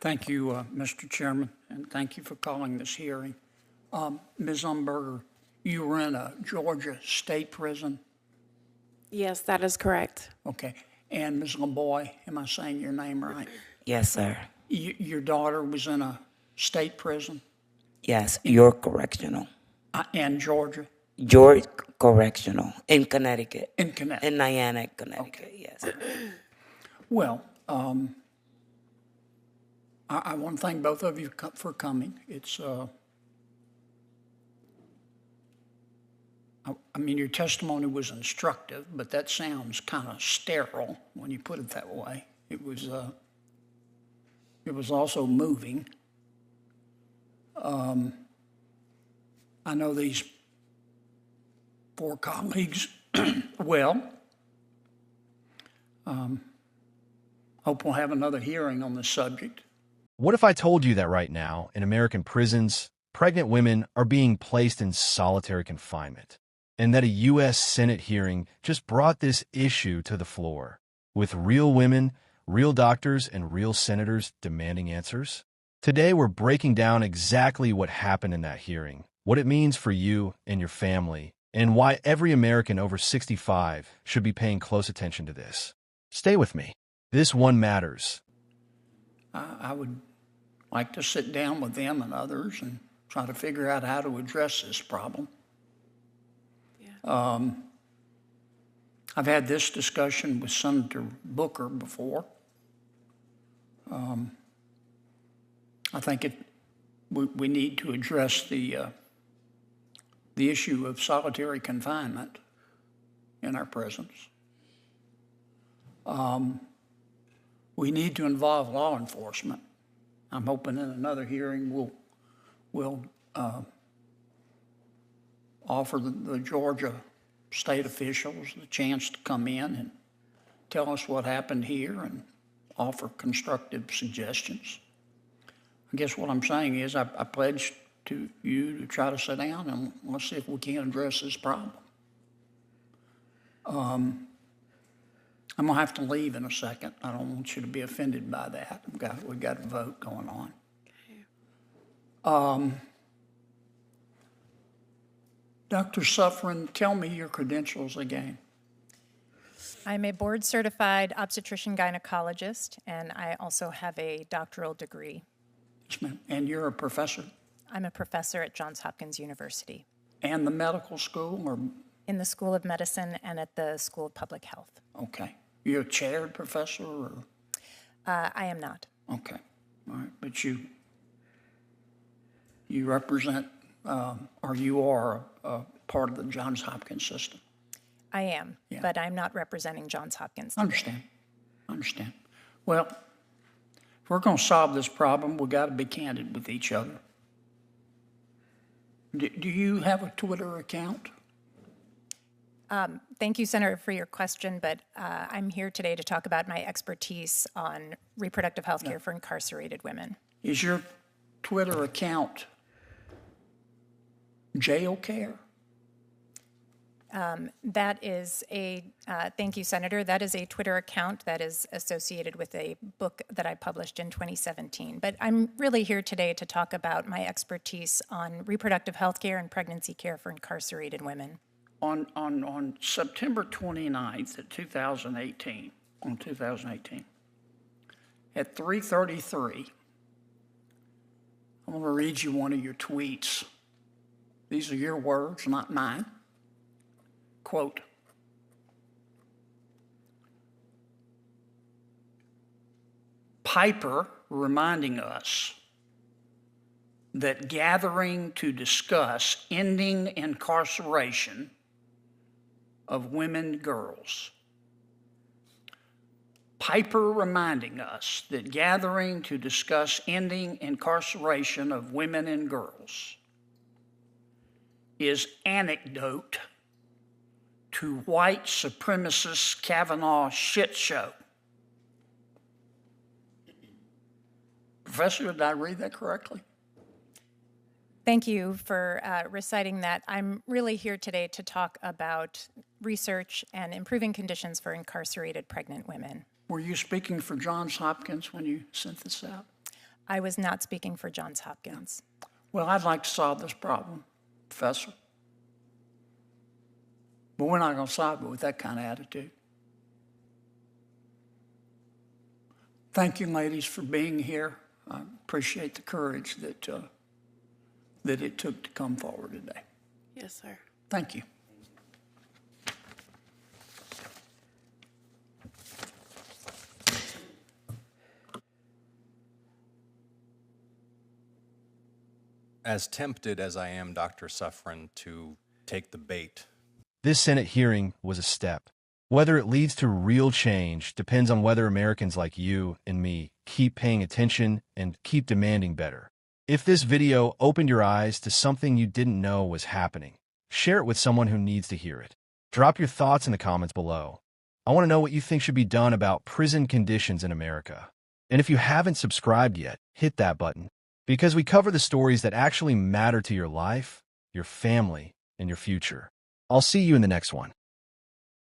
Thank you, Mr. Chairman, and thank you for calling this hearing. Ms. Umberger, you were in a Georgia state prison? Yes, that is correct. Okay. And Ms. LaBoy, am I saying your name right? Yes, sir. Your daughter was in a state prison Yes, York Correctional. in Georgia? York Correctional in Connecticut. In Connecticut. In Niantic, Connecticut, yes. Well, I want to thank both of you for coming. It's, I mean, your testimony was instructive, but that sounds kind of sterile when you put it that way. It was also moving. I know these four colleagues well. Hope we'll have another hearing on this subject. What if I told you that right now, in American prisons, pregnant women are being placed in solitary confinement, and that a U.S. Senate hearing just brought this issue to the floor, with real women, real doctors, and real senators demanding answers? Today, we're breaking down exactly what happened in that hearing, what it means for you and your family, and why every American over 65 should be paying close attention to this. Stay with me. This one matters. I would like to sit down with them and others and try to figure out how to address this problem. Yeah. I've had this discussion with Senator Booker before. I think we need to address the issue of solitary confinement in our prisons. We need to involve law enforcement. I'm hoping in another hearing we'll offer the Georgia state officials the chance to come in and tell us what happened here and offer constructive suggestions. I guess what I'm saying is I pledge to you to try to sit down and let's see if we can address this problem. I'm gonna have to leave in a second. I don't want you to be offended by that. We've got a vote going on. Dr. Suffren, tell me your credentials again. I'm a board-certified obstetrician gynecologist, and I also have a doctoral degree. Yes, ma'am. And you're a professor? I'm a professor at Johns Hopkins University. And the medical school, or? In the School of Medicine and at the School of Public Health. Okay. You're a chaired professor, or? I am not. Okay. All right. But you represent, or you are a part of the Johns Hopkins system? I am, Yeah. but I'm not representing Johns Hopkins today. Understand. Well, if we're going to solve this problem, we've got to be candid with each other. Do you have a Twitter account? Thank you, Senator, for your question, but I'm here today to talk about my expertise on reproductive health care for incarcerated women. Is your Twitter account jail care? That is thank you, Senator. That is a Twitter account that is associated with a book that I published in 2017. But I'm really here today to talk about my expertise on reproductive health care and pregnancy care for incarcerated women. On September 29th of 2018, at 3:33, I'm going to read you one of your tweets. These are your words, not mine. Quote, Piper reminding us that gathering to discuss ending incarceration of women and girls. Piper reminding us that gathering to discuss ending incarceration of women and girls is anecdote to white supremacist Kavanaugh shit show. Professor, did I read that correctly? Thank you for reciting that. I'm really here today to talk about research and improving conditions for incarcerated pregnant women. Were you speaking for Johns Hopkins when you sent this out? I was not speaking for Johns Hopkins. Well, I'd like to solve this problem, Professor. But we're not going to solve it with that kind of attitude. Thank you, ladies, for being here. I appreciate the courage that it took to come forward today. Yes, sir. Thank you. As tempted as I am, Dr. Suffren, to take the bait. This Senate hearing was a step. Whether it leads to real change depends on whether Americans like you and me keep paying attention and keep demanding better. If this video opened your eyes to something you didn't know was happening, share it with someone who needs to hear it. Drop your thoughts in the comments below. I want to know what you think should be done about prison conditions in America. And if you haven't subscribed yet, hit that button, because we cover the stories that actually matter to your life, your family, and your future. I'll see you in the next one.